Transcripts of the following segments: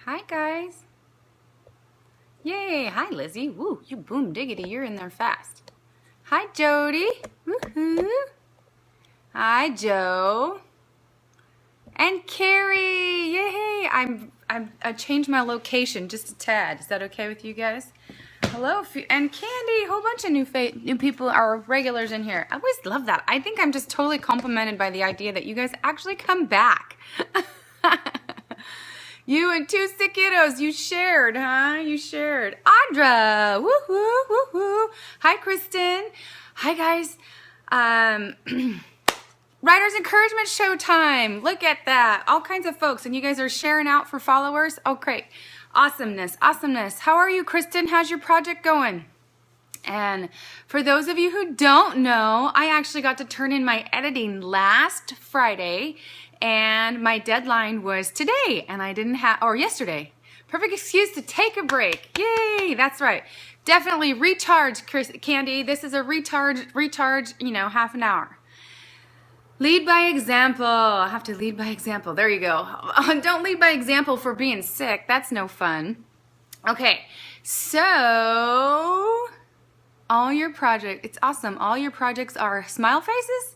Hi, guys. Yay. Hi, Lizzie. Woo, you boom diggity. You're in there fast. Hi, Jody. Woohoo. Hi, Joe. And Carrie. Yay. I changed my location just a tad. Is that okay with you guys? Hello. And Candy. A whole bunch of new people are regulars in here. I always love that. I think I'm just totally complimented by the idea that you guys actually come back. You and two sick kiddos, you shared, huh? You shared. Audra, woohoo, woohoo. Hi, Kristen. Hi, guys. Writers Encouragement Showtime. Look at that. All kinds of folks, and you guys are sharing out for followers. Oh, great. Awesomeness, awesomeness. How are you, Kristen? How's your project going? And for those of you who don't know, I actually got to turn in my editing last Friday, and my deadline was today, and I didn't have, or yesterday. Perfect excuse to take a break. Yay, that's right. Definitely recharge, Candy. This is a recharge, half an hour. Lead by example. I have to lead by example. There you go. Don't lead by example for being sick. That's no fun. Okay, so all your projects, it's awesome. All your projects are smile faces?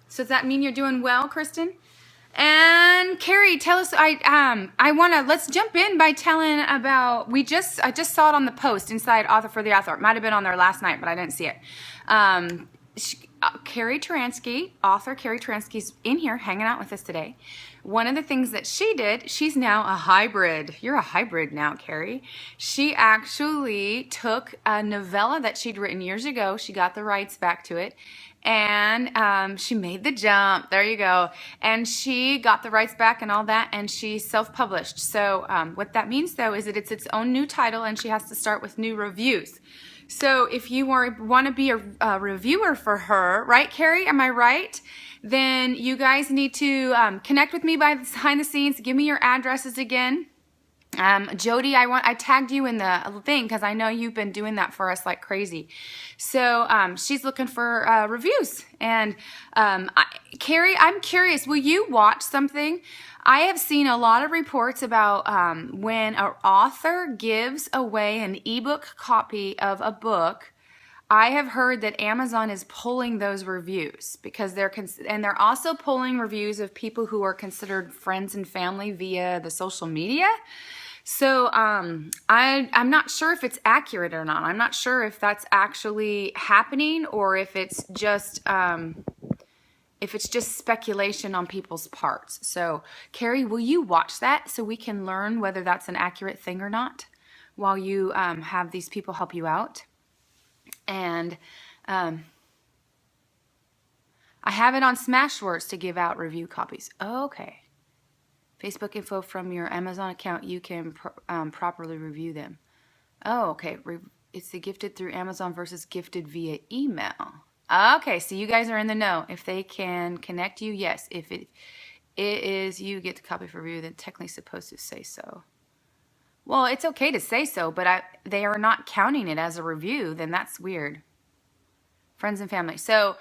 So does that mean you're doing well, Kristen? And Carrie, tell us. Let's jump in by telling about. I just saw it on the post inside Author for the Author. It might have been on there last night, but I didn't see it. Carrie Taransky, author Carrie Taransky's in here hanging out with us today. One of the things that she did, she's now a hybrid. You're a hybrid now, Carrie. She actually took a novella that she'd written years ago. She got the rights back to it. And she made the jump. There you go. And she got the rights back and all that, and she self-published. So what that means, though, is that it's its own new title, and she has to start with new reviews. So if you want to be a reviewer for her, right, Carrie? Am I right? Then you guys need to connect with me behind the scenes. Give me your addresses again. Jody, I tagged you in the thing because I know you've been doing that for us like crazy. So she's looking for reviews. And Carrie, I'm curious, will you watch something? I have seen a lot of reports about when an author gives away an ebook copy of a book. I have heard that Amazon is pulling those reviews because they're also pulling reviews of people who are considered friends and family via the social media. So I'm not sure if it's accurate or not. I'm not sure if that's actually happening or if it's just speculation on people's parts. So Carrie, will you watch that so we can learn whether that's an accurate thing or not while you have these people help you out? And I have it on Smashwords to give out review copies. Oh, okay. Facebook info from your Amazon account, you can properly review them. Oh, okay. It's the gifted through Amazon versus gifted via email. Okay, so you guys are in the know. If they can connect you, yes. If it is you get the copy for review, then technically supposed to say so. Well, it's okay to say so, but they are not counting it as a review, then that's weird. Friends and family. So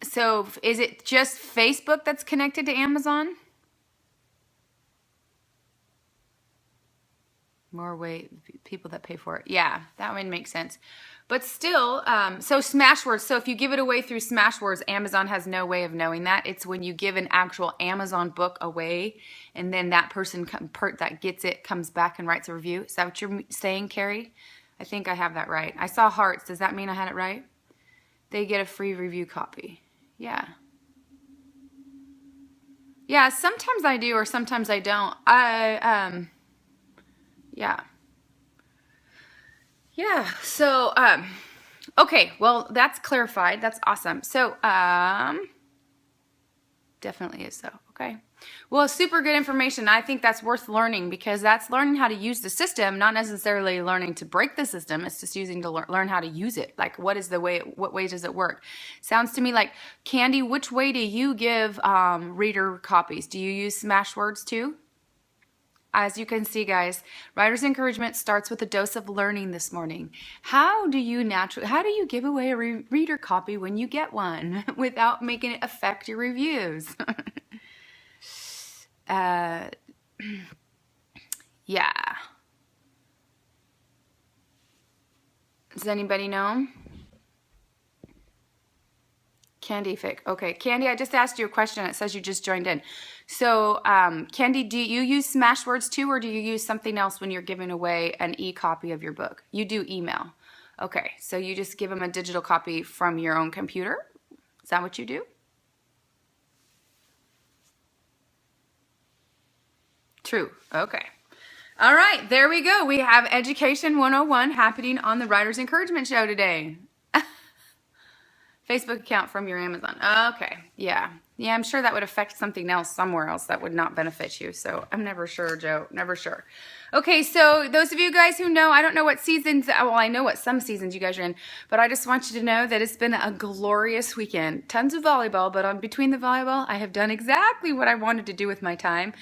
is it just Facebook that's connected to Amazon? More people that pay for it. Yeah, that would make sense. But still, so Smashwords. So if you give it away through Smashwords, Amazon has no way of knowing that. It's when you give an actual Amazon book away, and then that person that gets it comes back and writes a review. Is that what you're saying, Carrie? I think I have that right. I saw hearts. Does that mean I had it right? They get a free review copy. Yeah. Yeah, sometimes I do or sometimes I don't. Yeah. Yeah, so, okay, well, that's clarified. That's awesome. So, definitely is so, okay. Well, super good information. I think that's worth learning because that's learning how to use the system, not necessarily learning to break the system. It's just using to learn how to use it. Like, what ways does it work? Sounds to me like, Candy, which way do you give reader copies? Do you use Smashwords too? As you can see, guys, Writer's Encouragement starts with a dose of learning this morning. How do you give away a reader copy when you get one without making it affect your reviews? Yeah. Does anybody know? Candy Fic. Okay, Candy, I just asked you a question. It says you just joined in. So, Candy, do you use Smashwords too, or do you use something else when you're giving away an e-copy of your book? You do email. Okay, so you just give them a digital copy from your own computer? Is that what you do? True. Okay. All right, there we go. We have Education 101 happening on the Writer's Encouragement Show today. Facebook account from your Amazon. Okay, yeah. Yeah, I'm sure that would affect something else somewhere else that would not benefit you. So I'm never sure, Joe. Never sure. Okay, so those of you guys who know, I don't know what seasons, well, I know what some seasons you guys are in, but I just want you to know that it's been a glorious weekend. Tons of volleyball, but between the volleyball, I have done exactly what I wanted to do with my time.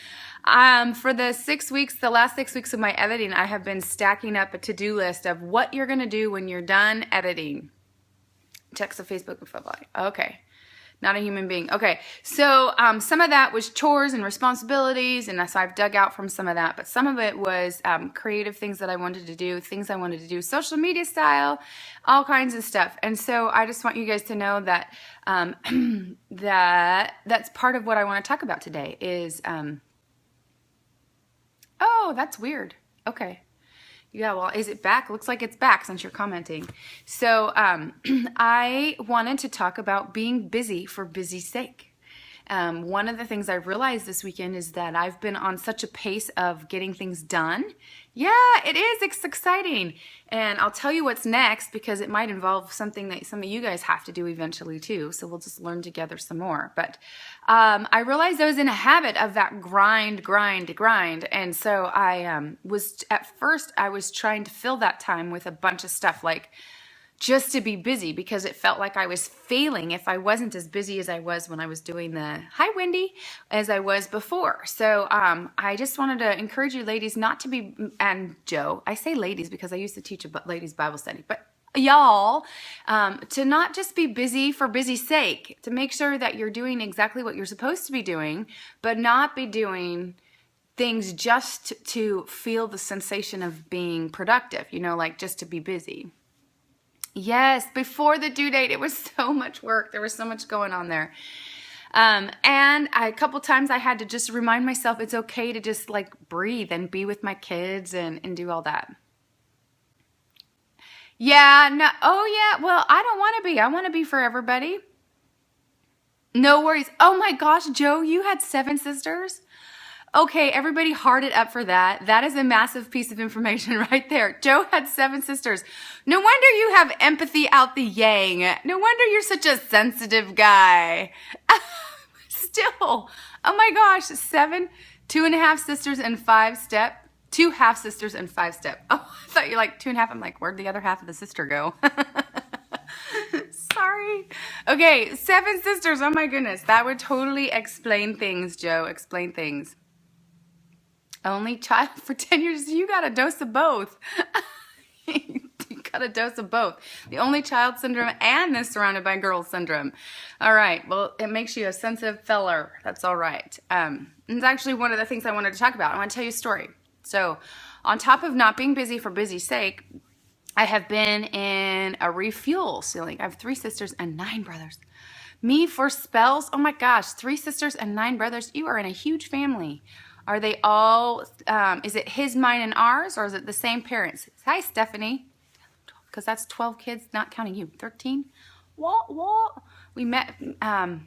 For the 6 weeks, the last 6 weeks of my editing, I have been stacking up a to-do list of what you're going to do when you're done editing. Checks of Facebook and football. Okay. Not a human being. Okay. So some of that was chores and responsibilities, and so I've dug out from some of that, but some of it was creative things that I wanted to do, things I wanted to do, social media style, all kinds of stuff. And so I just want you guys to know that that's part of what I want to talk about today is, oh, that's weird. Okay. Yeah, well, is it back? Looks like it's back since you're commenting. So I wanted to talk about being busy for busy's sake. One of the things I realized this weekend is that I've been on such a pace of getting things done. Yeah, it is. It's exciting. And I'll tell you what's next because it might involve something that some of you guys have to do eventually too. So we'll just learn together some more. But I realized I was in a habit of that grind. And so at first I was trying to fill that time with a bunch of stuff like just to be busy because it felt like I was failing if I wasn't as busy as I was when I was doing hi Wendy, as I was before. So I just wanted to encourage you ladies not to be, and Joe, I say ladies because I used to teach a ladies Bible study, but y'all, to not just be busy for busy's sake, to make sure that you're doing exactly what you're supposed to be doing, but not be doing things just to feel the sensation of being productive, like just to be busy. Yes, before the due date, it was so much work. There was so much going on there. And a couple times I had to just remind myself it's okay to just like breathe and be with my kids and do all that. Yeah, no, oh yeah, well, I don't want to be. I want to be for everybody. No worries. Oh my gosh, Joe, you had 7 sisters? Okay, everybody heart it up for that. That is a massive piece of information right there. Joe had 7 sisters. No wonder you have empathy out the yang. No wonder you're such a sensitive guy. Still, oh my gosh, 7, 2.5 sisters and 5 step. 2 half sisters and 5 step. Oh, I thought you like 2.5. I'm like, where'd the other half of the sister go? Sorry. Okay, 7 sisters. Oh my goodness. That would totally explain things, Joe. Explain things. Only child for 10 years. You got a dose of both. You got a dose of both. The only child syndrome and the surrounded by girls syndrome. All right. Well, it makes you a sensitive feller. That's all right. It's actually one of the things I wanted to talk about. I want to tell you a story. So on top of not being busy for busy's sake, I have been in a refuel ceiling. I have 3 sisters and 9 brothers. Me for spells. Oh my gosh. 3 sisters and 9 brothers. You are in a huge family. Are they all, is it his, mine, and ours, or is it the same parents? Hi, Stephanie. Because that's 12 kids, not counting you. 13? What? We met, I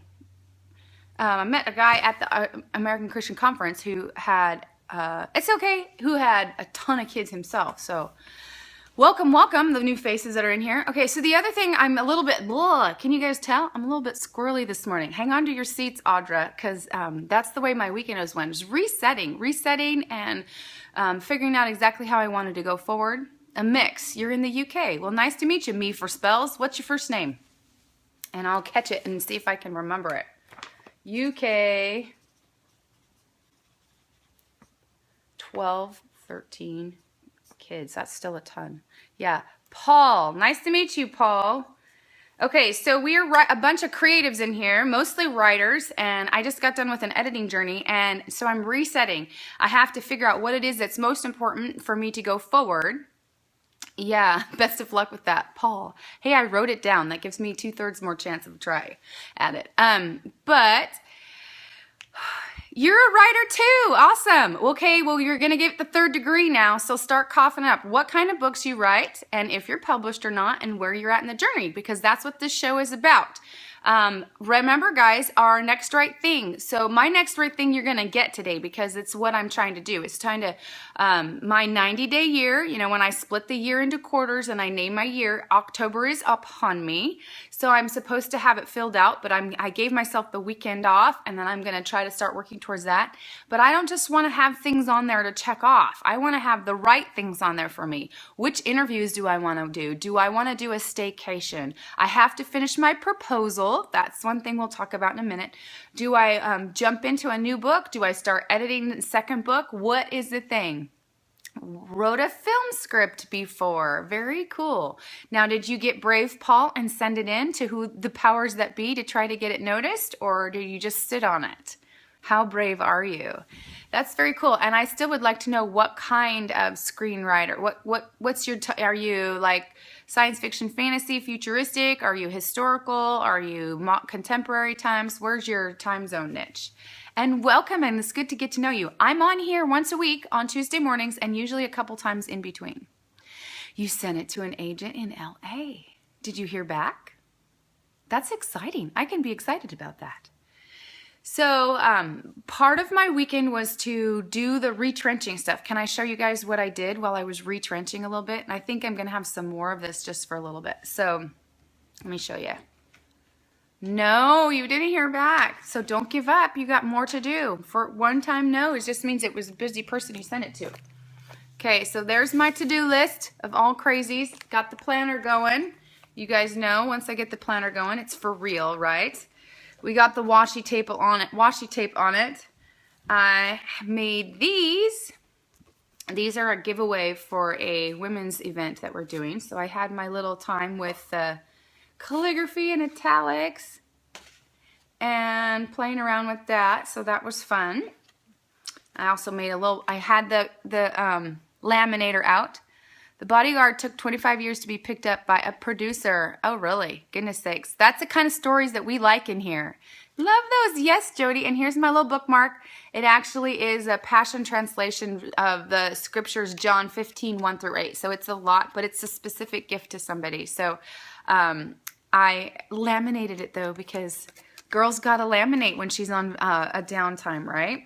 met a guy at the American Christian Conference who had, who had a ton of kids himself. So welcome, the new faces that are in here. Okay, so the other thing, I'm a little bit, can you guys tell? I'm a little bit squirrely this morning. Hang on to your seats, Audra, because that's the way my weekend was went. Just resetting and figuring out exactly how I wanted to go forward. A mix. You're in the UK. Well, nice to meet you, me for spells. What's your first name? And I'll catch it and see if I can remember it. UK 12, 13 kids. That's still a ton. Yeah. Paul. Nice to meet you, Paul. Okay, so we are a bunch of creatives in here, mostly writers, and I just got done with an editing journey, and so I'm resetting. I have to figure out what it is that's most important for me to go forward. Yeah, best of luck with that, Paul. Hey, I wrote it down. That gives me 2/3 more chance of try at it. But you're a writer too. Awesome. Okay, well, you're going to get the 3rd degree now, so start coughing up what kind of books you write and if you're published or not and where you're at in the journey, because that's what this show is about. Remember, guys, our next right thing. So my next right thing you're going to get today, because it's what I'm trying to do. It's trying to, my 90-day year, you know, when I split the year into quarters and I name my year, October is upon me. So I'm supposed to have it filled out, but I gave myself the weekend off, and then I'm going to try to start working towards that. But I don't just want to have things on there to check off. I want to have the right things on there for me. Which interviews do I want to do? Do I want to do a staycation? I have to finish my proposal. That's one thing we'll talk about in a minute. Do I jump into a new book? Do I start editing the 2nd book? What is the thing? Wrote a film script before. Very cool. Now, did you get brave, Paul, and send it in to who the powers that be to try to get it noticed, or do you just sit on it? How brave are you? That's very cool. And I still would like to know what kind of screenwriter. What's your? Are you like science fiction, fantasy, futuristic? Are you historical? Are you contemporary times? Where's your time zone niche? And welcome, and it's good to get to know you. I'm on here once a week on Tuesday mornings, and usually a couple times in between. You sent it to an agent in LA. Did you hear back? That's exciting. I can be excited about that. So part of my weekend was to do the retrenching stuff. Can I show you guys what I did while I was retrenching a little bit? And I think I'm going to have some more of this just for a little bit. So let me show you. No, you didn't hear back. So don't give up. You got more to do. For one time, no, it just means it was a busy person you sent it to. Okay, so there's my to-do list of all crazies. Got the planner going. You guys know once I get the planner going, it's for real, right? We got the washi tape on it. I made these. These are a giveaway for a women's event that we're doing. So I had my little time with calligraphy and italics and playing around with that. So that was fun. I also made I had the laminator out. The Bodyguard took 25 years to be picked up by a producer. Oh, really? Goodness sakes. That's the kind of stories that we like in here. Love those. Yes, Jody. And here's my little bookmark. It actually is a Passion translation of the scriptures, John 15, 1 through 8. So it's a lot, but it's a specific gift to somebody. So I laminated it, though, because girls got to laminate when she's on a downtime, right?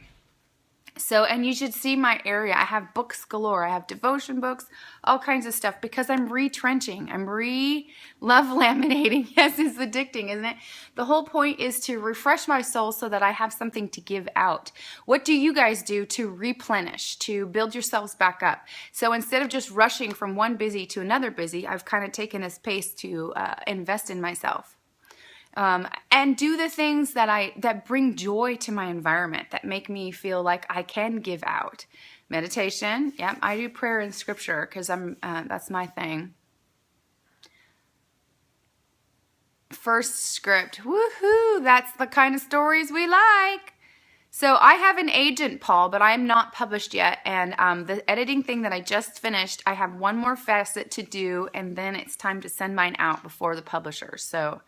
So, and you should see my area. I have books galore. I have devotion books, all kinds of stuff, because I'm retrenching. Love laminating. Yes, it's addicting, isn't it? The whole point is to refresh my soul so that I have something to give out. What do you guys do to replenish, to build yourselves back up? So instead of just rushing from one busy to another busy, I've kind of taken this pace to invest in myself. And do the things that bring joy to my environment, that make me feel like I can give out. Meditation, yep, I do prayer and scripture because that's my thing. First script, woohoo! That's the kind of stories we like. So I have an agent, Paul, but I'm not published yet. And the editing thing that I just finished, I have one more facet to do, and then it's time to send mine out before the publisher. So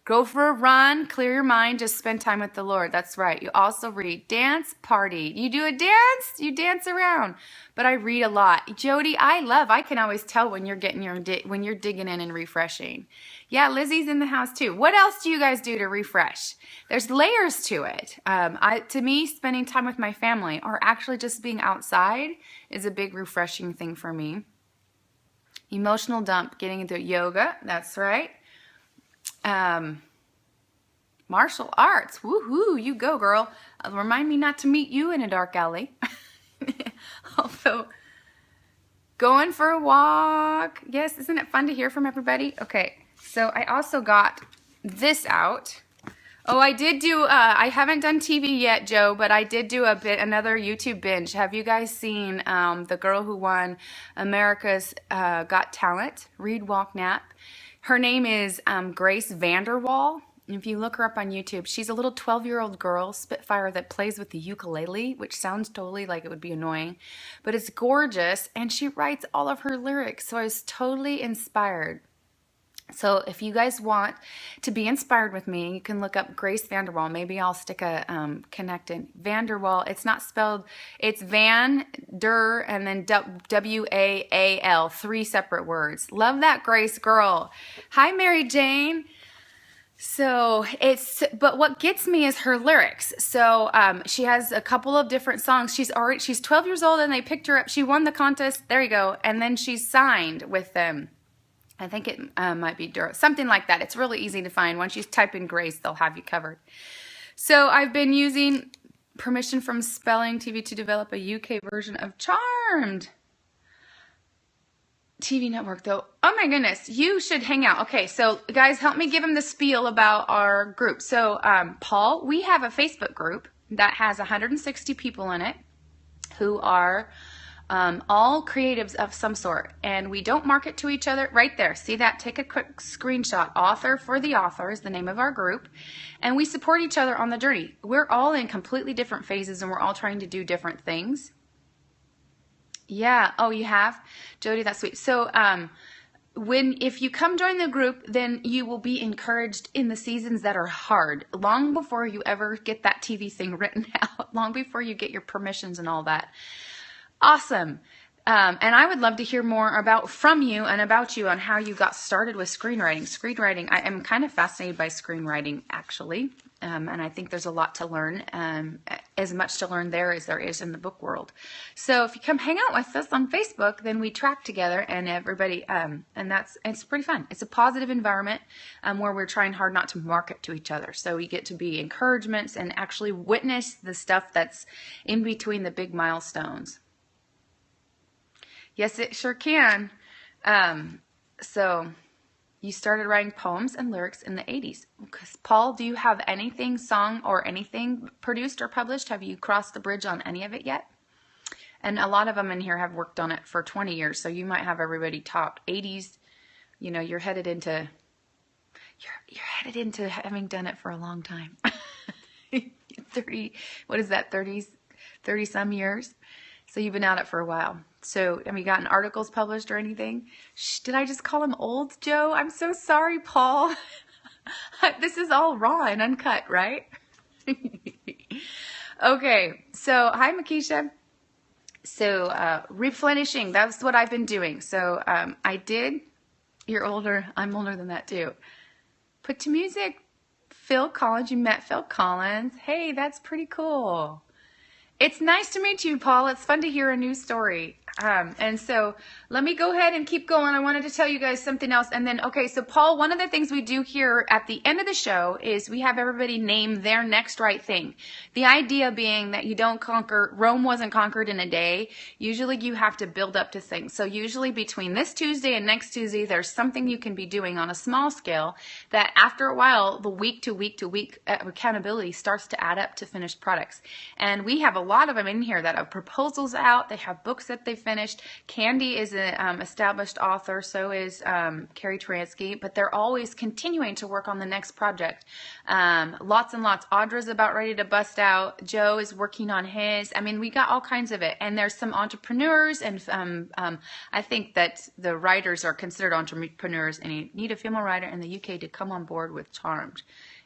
go for a run, clear your mind, just spend time with the Lord. That's right. You also read, dance, party. You do a dance, you dance around. But I read a lot. Jody, I can always tell when you're when you're digging in and refreshing. Yeah, Lizzie's in the house too. What else do you guys do to refresh? There's layers to it. To me, spending time with my family or actually just being outside is a big refreshing thing for me. Emotional dump, getting into yoga. That's right. Martial arts. Woohoo, you go, girl. Remind me not to meet you in a dark alley. Also, going for a walk. Yes, isn't it fun to hear from everybody? Okay, so I also got this out. Oh, I did do, I haven't done TV yet, Joe, but I did do another YouTube binge. Have you guys seen the girl who won America's Got Talent, Read, Walk, Nap? Her name is Grace Vanderwall. If you look her up on YouTube, she's a little 12-year-old girl, Spitfire, that plays with the ukulele, which sounds totally like it would be annoying, but it's gorgeous, and she writes all of her lyrics, so I was totally inspired. So if you guys want to be inspired with me, you can look up Grace Vanderwall. Maybe I'll stick a connected. Vanderwall, it's not spelled, it's Van Der and then W-A-A-L, 3 separate words. Love that, Grace girl. Hi, Mary Jane. So but what gets me is her lyrics. So she has a couple of different songs. She's 12 years old and they picked her up. She won the contest. There you go. And then she's signed with them. I think it might be something like that. It's really easy to find. Once you type in Grace, they'll have you covered. So I've been using permission from Spelling TV to develop a UK version of Charmed. TV network, though. Oh my goodness, you should hang out. Okay, so guys, help me give him the spiel about our group. So Paul, we have a Facebook group that has 160 people in it who are all creatives of some sort, and we don't market to each other. Right there, see that? Take a quick screenshot. Author for the Author is the name of our group, and we support each other on the journey. We're all in completely different phases, and we're all trying to do different things. Yeah. Oh, you have? Jody, that's sweet. So if you come join the group, then you will be encouraged in the seasons that are hard, long before you ever get that TV thing written out, long before you get your permissions and all that. Awesome. And I would love to hear more from you and about you on how you got started with screenwriting. Screenwriting, I am kind of fascinated by screenwriting, actually. And I think there's a lot to learn, as much to learn there as there is in the book world. So if you come hang out with us on Facebook, then we track together, and everybody, and it's pretty fun. It's a positive environment where we're trying hard not to market to each other. So we get to be encouragements and actually witness the stuff that's in between the big milestones. Yes, it sure can. So you started writing poems and lyrics in the 80s. Paul, do you have anything, song or anything produced or published? Have you crossed the bridge on any of it yet? And a lot of them in here have worked on it for 20 years, so you might have everybody talk. 80s, you know, you're headed into having done it for a long time. 30, what is that, 30 some years? So you've been at it for a while. So have you gotten articles published or anything? Shh, did I just call him old, Joe? I'm so sorry, Paul. This is all raw and uncut, right? Okay, so hi, Makisha. So replenishing, that's what I've been doing. So you're older, I'm older than that too. Put to music. Phil Collins, you met Phil Collins. Hey, that's pretty cool. It's nice to meet you, Paul. It's fun to hear a new story. And so let me go ahead and keep going. I wanted to tell you guys something else. And then, okay, so Paul, one of the things we do here at the end of the show is we have everybody name their next right thing. The idea being that you don't Rome wasn't conquered in a day. Usually you have to build up to things. So usually between this Tuesday and next Tuesday, there's something you can be doing on a small scale that after a while, the week to week accountability starts to add up to finished products. And we have a lot of them in here that have proposals out. They have books that they've finished. Candy is an established author, so is Carrie Transky, but they're always continuing to work on the next project. Lots and lots. Audra's about ready to bust out. Joe is working on his. I mean, we got all kinds of it. And there's some entrepreneurs, and I think that the writers are considered entrepreneurs, and you need a female writer in the UK to come on board with Charmed.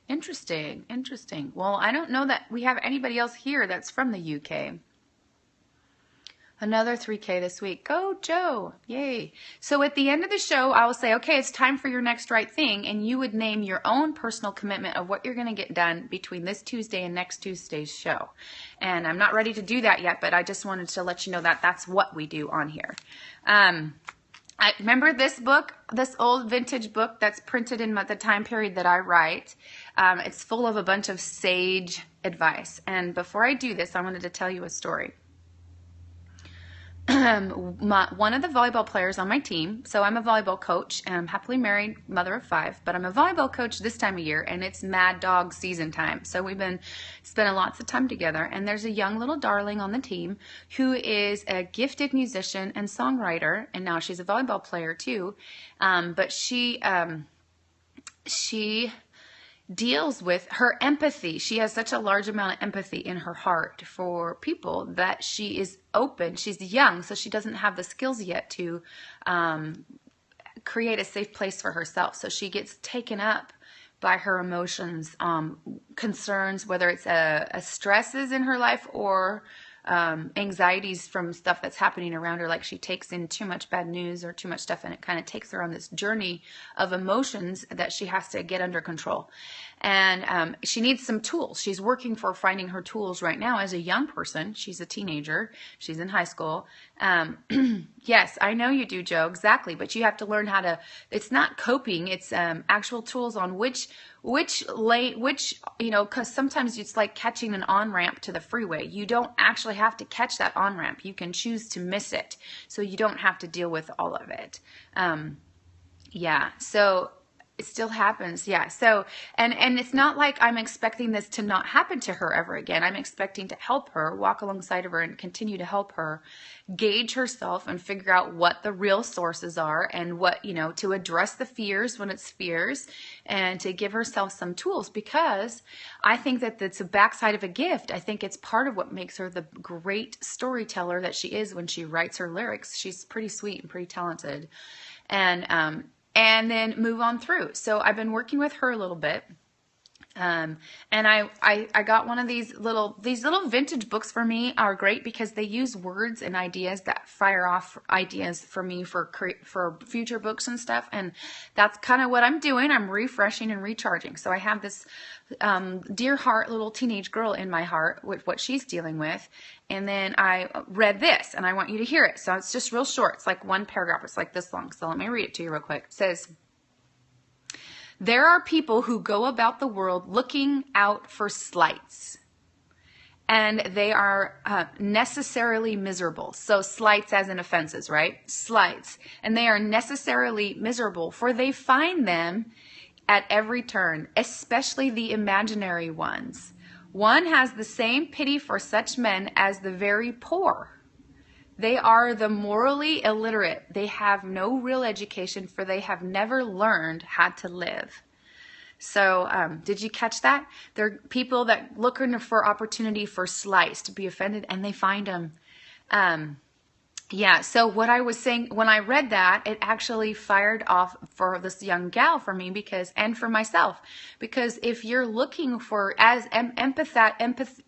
Interesting, interesting. Well, I don't know that we have anybody else here that's from the UK. Another 3K this week. Go, Joe. Yay. So at the end of the show, I will say, okay, it's time for your next right thing. And you would name your own personal commitment of what you're going to get done between this Tuesday and next Tuesday's show. And I'm not ready to do that yet, but I just wanted to let you know that that's what we do on here. I remember this book, this old vintage book that's printed in the time period that I write. It's full of a bunch of sage advice. And before I do this, I wanted to tell you a story. One of the volleyball players on my team, so I'm a volleyball coach, and I'm happily married, mother of 5, but I'm a volleyball coach this time of year, and it's Mad Dog season time. So we've been spending lots of time together, and there's a young little darling on the team who is a gifted musician and songwriter, and now she's a volleyball player too, but she she deals with her empathy. She has such a large amount of empathy in her heart for people that she is open. She's young, so she doesn't have the skills yet to create a safe place for herself. So she gets taken up by her emotions, concerns, whether it's a stresses in her life or anxieties from stuff that's happening around her. Like she takes in too much bad news or too much stuff, and it kind of takes her on this journey of emotions that she has to get under control. And she needs some tools. She's working for finding her tools right now as a young person. She's a teenager. She's in high school. Yes, I know you do, Joe. Exactly. But you have to learn how to, it's not coping. It's actual tools on which, because sometimes it's like catching an on-ramp to the freeway. You don't actually have to catch that on-ramp. You can choose to miss it. So you don't have to deal with all of it. Yeah. So it still happens. Yeah. So, and it's not like I'm expecting this to not happen to her ever again. I'm expecting to help her, walk alongside of her and continue to help her gauge herself and figure out what the real sources are and what, to address the fears when it's fears and to give herself some tools, because I think that it's a backside of a gift. I think it's part of what makes her the great storyteller that she is when she writes her lyrics. She's pretty sweet and pretty talented. And then move on through. So I've been working with her a little bit. And I got one of these little vintage books. For me are great because they use words and ideas that fire off ideas for me for future books and stuff. And that's kind of what I'm doing. I'm refreshing and recharging. So I have this dear heart little teenage girl in my heart with what she's dealing with. And then I read this, and I want you to hear it. So it's just real short. It's like one paragraph. It's like this long. So let me read it to you real quick. It says, "There are people who go about the world looking out for slights, and they are necessarily miserable." So slights as in offenses, right? Slights. "And they are necessarily miserable, for they find them at every turn, especially the imaginary ones. One has the same pity for such men as the very poor. They are the morally illiterate. They have no real education, for they have never learned how to live." So did you catch that? They're people that looking for opportunity for slights, to be offended, and they find them. Yeah, so what I was saying, when I read that, it actually fired off for this young gal for me and for myself, because if you're looking for, as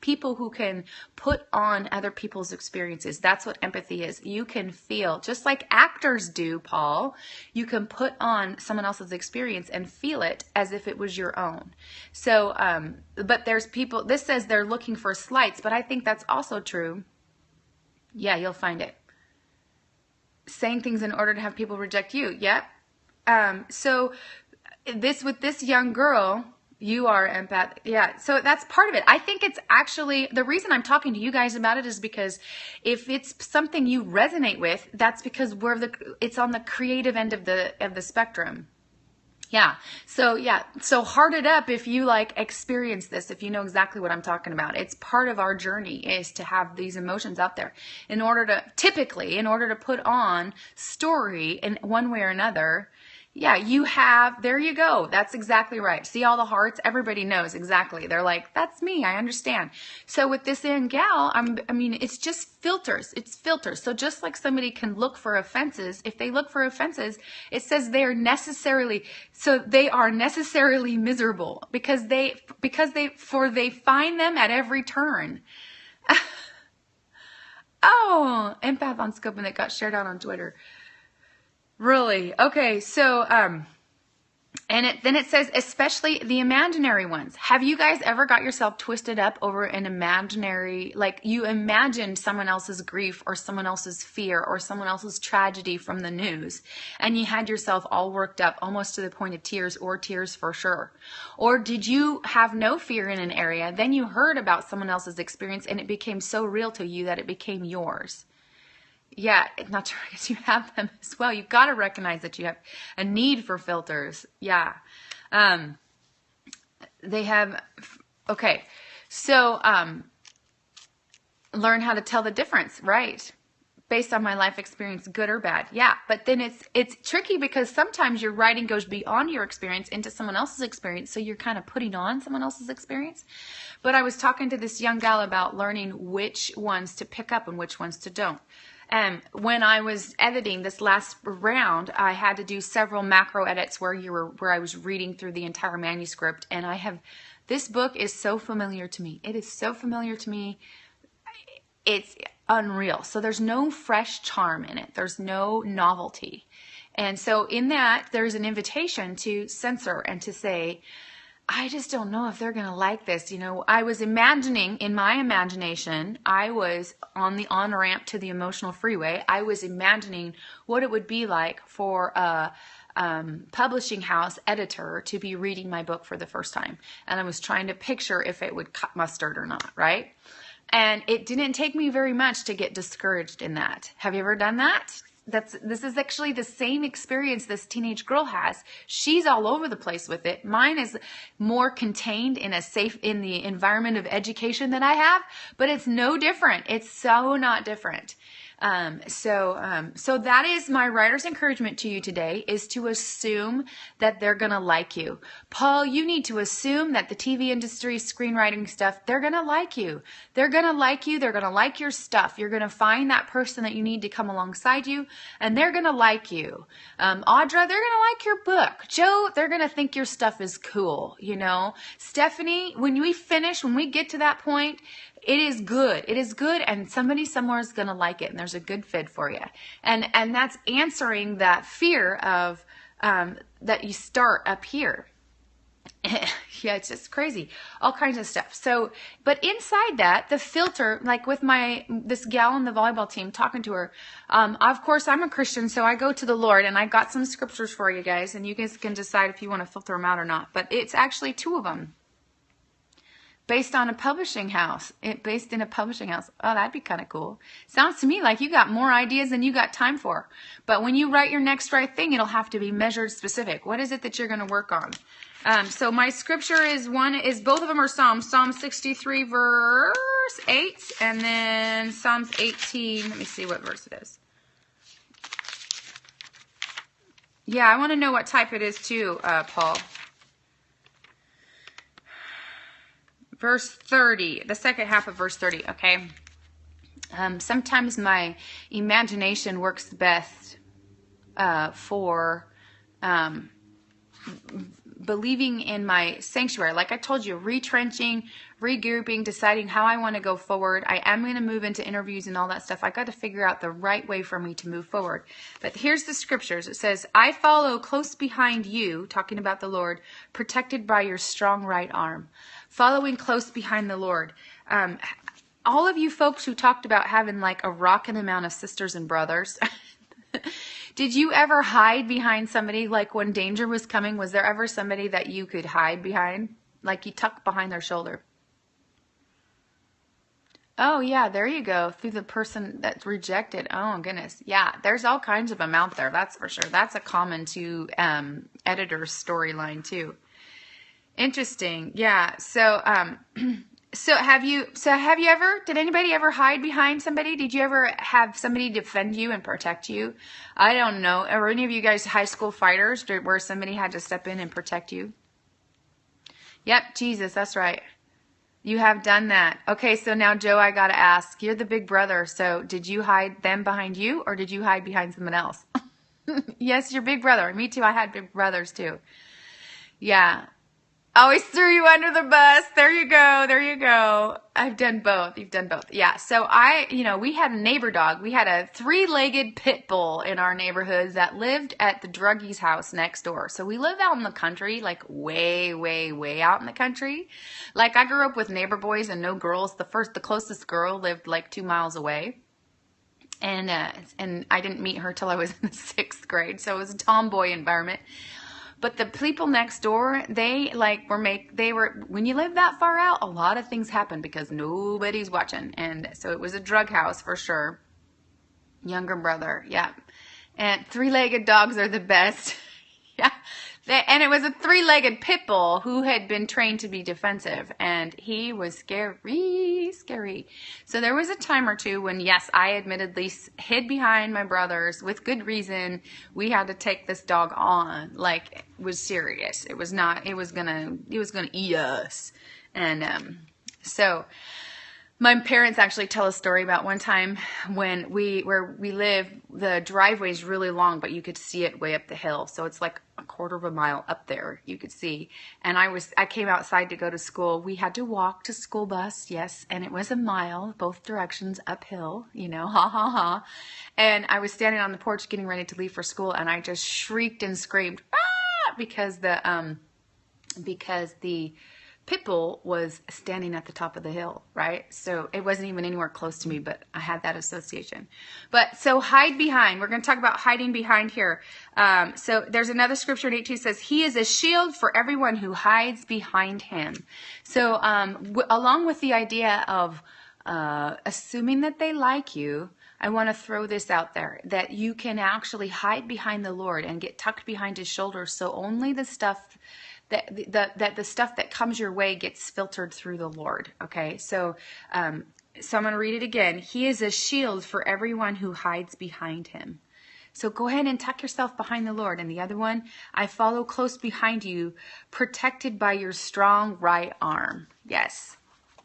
people who can put on other people's experiences, that's what empathy is. You can feel, just like actors do, Paul, you can put on someone else's experience and feel it as if it was your own. So, but there's people, this says they're looking for slights, but I think that's also true. Yeah, you'll find it. Saying things in order to have people reject you. Yep. So with this young girl, you are empath. Yeah. So that's part of it. I think it's actually, the reason I'm talking to you guys about it is because if it's something you resonate with, that's because it's on the creative end of the spectrum. Yeah. So yeah. So heart it up if you experience this, if you know exactly what I'm talking about. It's part of our journey is to have these emotions out there in order to put on story in one way or another. Yeah, there you go. That's exactly right. See all the hearts? Everybody knows exactly. They're like, that's me. I understand. So with this young gal, it's just filters. It's filters. So just like somebody can look for offenses, if they look for offenses, it says they are necessarily miserable because they find them at every turn. Oh, empath on scope, and that got shared out on Twitter. Really? Okay, so, then it says, especially the imaginary ones. Have you guys ever got yourself twisted up over an imaginary, like you imagined someone else's grief or someone else's fear or someone else's tragedy from the news, and you had yourself all worked up almost to the point of tears, or tears for sure? Or did you have no fear in an area, then you heard about someone else's experience and it became so real to you that it became yours? Yeah, not to forget you have them as well. You've got to recognize that you have a need for filters. Yeah. They have, okay. So, learn how to tell the difference, right? based on my life experience, good or bad. Yeah, but then it's tricky because sometimes your writing goes beyond your experience into someone else's experience, so you're kind of putting on someone else's experience. But I was talking to this young gal about learning which ones to pick up and which ones to don't. When I was editing this last round, I had to do several macro edits where I was reading through the entire manuscript, and this book is so familiar to me. It is so familiar to me. It's unreal. So there's no fresh charm in it. There's no novelty. And so in that, there's an invitation to censor and to say, I just don't know if they're going to like this. You know, I was imagining, in my imagination, I was on the on-ramp to the emotional freeway. I was imagining what it would be like for a publishing house editor to be reading my book for the first time. And I was trying to picture if it would cut mustard or not, right? And it didn't take me very much to get discouraged in that. Have you ever done that? This is actually the same experience this teenage girl has. She's all over the place with it. Mine is more contained in the environment of education that I have, but it's no different. It's so not different. So that is my writer's encouragement to you today, is to assume that they're going to like you. Paul, you need to assume that the TV industry, screenwriting stuff, they're going to like you. They're going to like you. They're going to like your stuff. You're going to find that person that you need to come alongside you, and they're going to like you. Audra, they're going to like your book. Joe, they're going to think your stuff is cool, you know. Stephanie, when we get to that point, it is good. It is good, and somebody somewhere is going to like it, and there's a good fit for you. And that's answering that fear of that you start up here. Yeah, it's just crazy. All kinds of stuff. So, but inside that, the filter, like with this gal on the volleyball team, talking to her, of course, I'm a Christian, so I go to the Lord, and I got some scriptures for you guys, and you guys can decide if you want to filter them out or not. But it's actually 2 of them. Based in a publishing house. Oh, that'd be kind of cool. Sounds to me like you got more ideas than you got time for. But when you write your next right thing, it'll have to be measured specific. What is it that you're going to work on? So my scripture is both of them are Psalms. Psalm 63 verse 8 and then Psalms 18. Let me see what verse it is. Yeah, I want to know what type it is too, Paul. Verse 30, the second half of verse 30, okay? Sometimes my imagination works best for believing in my sanctuary. Like I told you, retrenching, regrouping, deciding how I want to go forward. I am going to move into interviews and all that stuff. I got to figure out the right way for me to move forward. But here's the scriptures. It says, I follow close behind you, talking about the Lord, protected by your strong right arm. Following close behind the Lord. All of you folks who talked about having like a rocking amount of sisters and brothers, did you ever hide behind somebody? Like when danger was coming, was there ever somebody that you could hide behind? Like you tuck behind their shoulder? Oh yeah, there you go. Through the person that's rejected. Oh goodness. Yeah, there's all kinds of them out there. That's for sure. That's a common to editor's storyline too. Interesting. Yeah. So, did anybody ever hide behind somebody? Did you ever have somebody defend you and protect you? I don't know. Are any of you guys high school fighters where somebody had to step in and protect you? Yep. Jesus. That's right. You have done that. Okay. So now, Joe, I got to ask, you're the big brother. So did you hide them behind you or did you hide behind someone else? Yes, your big brother. Me too. I had big brothers too. Yeah. Always threw you under the bus. There you go. There you go. I've done both. You've done both. Yeah. So we had a neighbor dog. We had a 3-legged pit bull in our neighborhood that lived at the druggie's house next door. So we live out in the country, like way, way, way out in the country. Like I grew up with neighbor boys and no girls. The closest girl lived like 2 miles away. And I didn't meet her till I was in the 6th grade. So it was a tomboy environment. But the people next door, when you live that far out, a lot of things happen because nobody's watching. And so it was a drug house for sure. Younger brother. Yeah. And 3-legged dogs are the best. Yeah. And it was a 3-legged pit bull who had been trained to be defensive. And he was scary. be scary. So there was a time or two when, yes, I admittedly hid behind my brothers with good reason. We had to take this dog on. Like, it was serious. It was not, it was gonna eat us. And, so my parents actually tell a story about one time when where we live, the driveway is really long, but you could see it way up the hill. So it's like a quarter of a mile up there, you could see. And I came outside to go to school. We had to walk to school bus, yes, and it was a mile, both directions uphill, you know, ha ha ha. And I was standing on the porch getting ready to leave for school, and I just shrieked and screamed, ah, because the pit bull was standing at the top of the hill, right? So it wasn't even anywhere close to me, but I had that association. But so hide behind. We're going to talk about hiding behind here. So there's another scripture in 8:2 says, he is a shield for everyone who hides behind him. So along with the idea of assuming that they like you, I want to throw this out there, that you can actually hide behind the Lord and get tucked behind his shoulders. So only the stuff that the stuff that comes your way gets filtered through the Lord. Okay, so I'm going to read it again. He is a shield for everyone who hides behind him. So go ahead and tuck yourself behind the Lord. And the other one, I follow close behind you, protected by your strong right arm. Yes.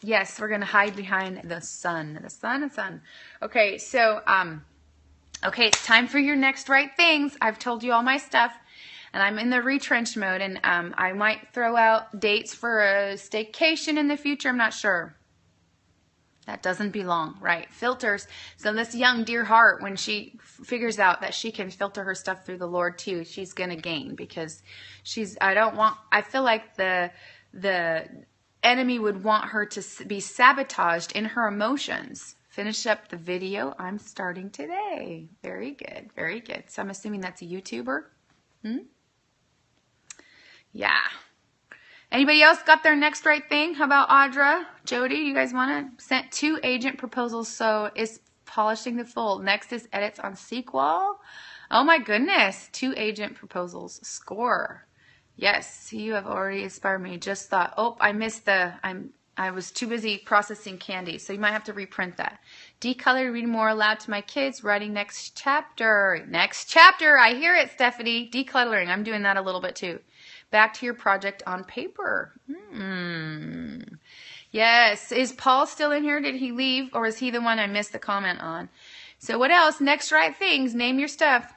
Yes, we're going to hide behind the sun. The sun. Okay, so, okay, it's time for your next right things. I've told you all my stuff. And I'm in the retrench mode, and I might throw out dates for a staycation in the future. I'm not sure. That doesn't belong, right? Filters. So this young dear heart, when she figures out that she can filter her stuff through the Lord too, she's going to gain, because I feel like the enemy would want her to be sabotaged in her emotions. Finish up the video I'm starting today. Very good. Very good. So I'm assuming that's a YouTuber. Yeah. Anybody else got their next right thing? How about Audra? Jody, you guys want to? Sent 2 agent proposals, so is polishing the fold. Next is edits on sequel. Oh my goodness. 2 agent proposals. Score. Yes, you have already inspired me. Just thought, oh, I missed I was too busy processing candy, so you might have to reprint that. Decolor, read more aloud to my kids, writing next chapter. Next chapter, I hear it, Stephanie. Decluttering, I'm doing that a little bit too. Back to your project on paper. Yes, is Paul still in here? Did he leave, or is he the one I missed the comment on? So what else? Next right things, name your stuff.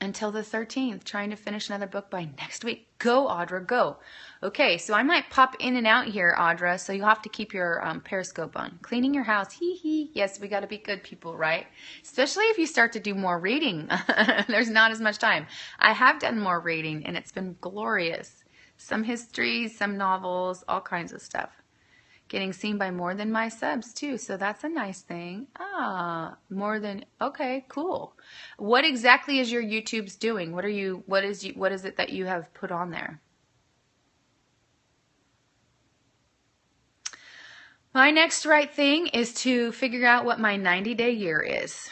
Until the 13th, trying to finish another book by next week. Go, Audra, go. Okay, so I might pop in and out here, Audra, so you'll have to keep your Periscope on. Cleaning your house, hee. Yes, we got to be good people, right? Especially if you start to do more reading. There's not as much time. I have done more reading, and it's been glorious. Some histories, some novels, all kinds of stuff. Getting seen by more than my subs too, so that's a nice thing. Okay, cool. What exactly is your YouTube's doing? What is it that you have put on there? My next right thing is to figure out what my 90-day year is.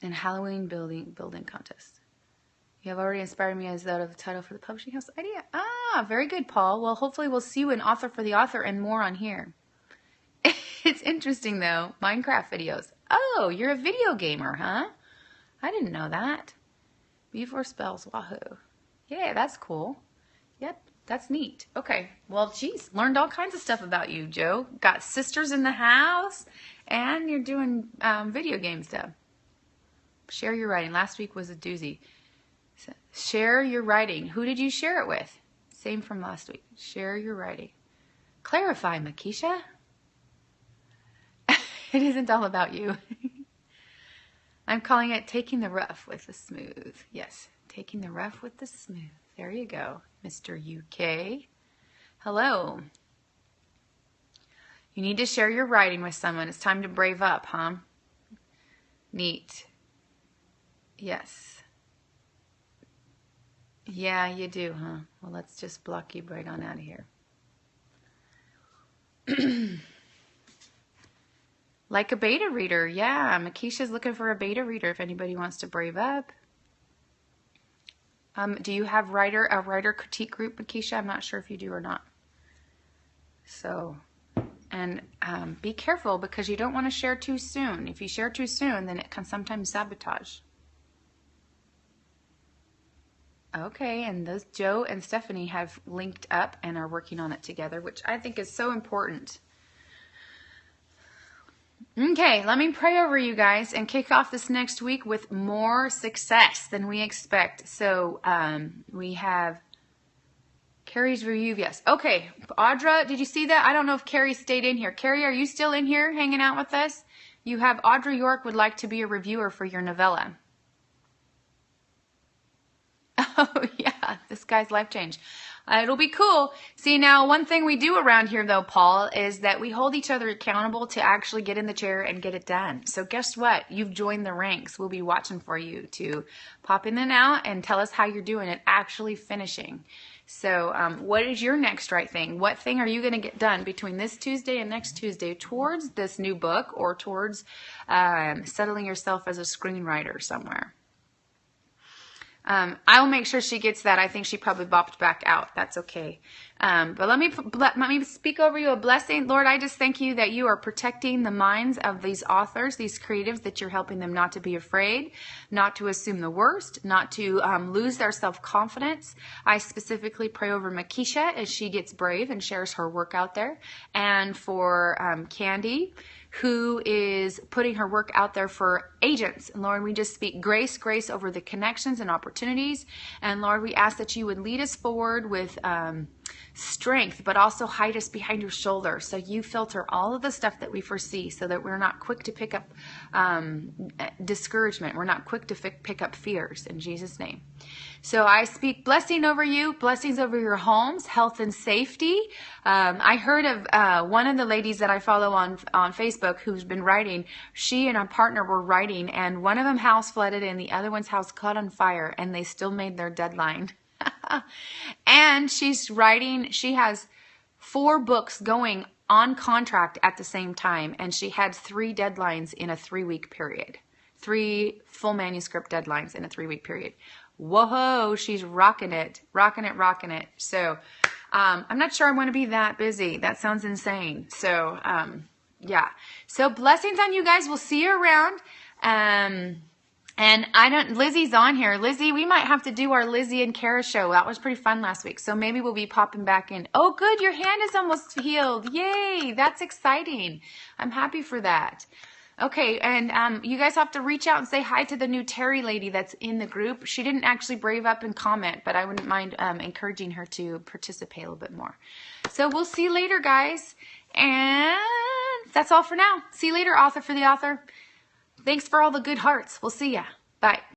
And Halloween building contest. You have already inspired me as that of the title for the publishing house idea. Very good, Paul. Well, hopefully we'll see you in Author for the Author and more on here. It's interesting, though. Minecraft videos. Oh, you're a video gamer, huh? I didn't know that. B4 spells. Wahoo. Yeah, that's cool. Yep, that's neat. Okay. Well, geez, learned all kinds of stuff about you, Joe. Got sisters in the house, and you're doing video game stuff. Share your writing. Last week was a doozy. Share your writing. Who did you share it with? Same from last week. Share your writing. Clarify, Makisha. It isn't all about you. I'm calling it taking the rough with the smooth. Yes, taking the rough with the smooth. There you go, Mr. UK. Hello. You need to share your writing with someone. It's time to brave up, huh? Neat. Yes. Yeah, you do, huh? Well, let's just block you right on out of here. Like a beta reader. Yeah, Makisha's looking for a beta reader if anybody wants to brave up. Do you have a writer critique group, Makisha? I'm not sure if you do or not. So, and be careful because you don't want to share too soon. If you share too soon, then it can sometimes sabotage. Okay, and those Joe and Stephanie have linked up and are working on it together, which I think is so important. Okay, let me pray over you guys and kick off this next week with more success than we expect. So we have Carrie's review. Yes. Okay, Audra, did you see that? I don't know if Carrie stayed in here. Carrie, are you still in here hanging out with us? You have Audra York would like to be a reviewer for your novella. Oh, yeah, this guy's life changed. It'll be cool. See, now, one thing we do around here, though, Paul, is that we hold each other accountable to actually get in the chair and get it done. So guess what? You've joined the ranks. We'll be watching for you to pop in and out and tell us how you're doing at actually finishing. So what is your next right thing? What thing are you going to get done between this Tuesday and next Tuesday towards this new book or towards settling yourself as a screenwriter somewhere? I will make sure she gets that. I think she probably bopped back out. That's okay. But let me speak over you a blessing. Lord, I just thank you that you are protecting the minds of these authors, these creatives, that you're helping them not to be afraid, not to assume the worst, not to lose their self-confidence. I specifically pray over Makisha as she gets brave and shares her work out there. And for Candy, who is putting her work out there for agents. And Lord, we just speak grace over the connections and opportunities. And Lord, we ask that you would lead us forward with strength, but also hide us behind your shoulder. So you filter all of the stuff that we foresee so that we're not quick to pick up discouragement. We're not quick to pick up fears in Jesus' name. So I speak blessing over you, blessings over your homes, health and safety. I heard of one of the ladies that I follow on Facebook who's been writing. She and a partner were writing, and one of them house flooded and the other one's house caught on fire, and they still made their deadline. And she's writing, she has 4 books going on contract at the same time, and she had 3 deadlines in a 3-week period. 3 full manuscript deadlines in a 3-week period. Whoa, she's rocking it. So I'm not sure I want to be that busy. That sounds insane. So yeah. So blessings on you guys. We'll see you around. And Lizzie's on here. Lizzie, we might have to do our Lizzie and Cara show. That was pretty fun last week. So maybe we'll be popping back in. Oh, good. Your hand is almost healed. Yay. That's exciting. I'm happy for that. Okay, and you guys have to reach out and say hi to the new Terry lady that's in the group. She didn't actually brave up and comment, but I wouldn't mind encouraging her to participate a little bit more. So we'll see you later, guys. And that's all for now. See you later, author for the author. Thanks for all the good hearts. We'll see ya. Bye.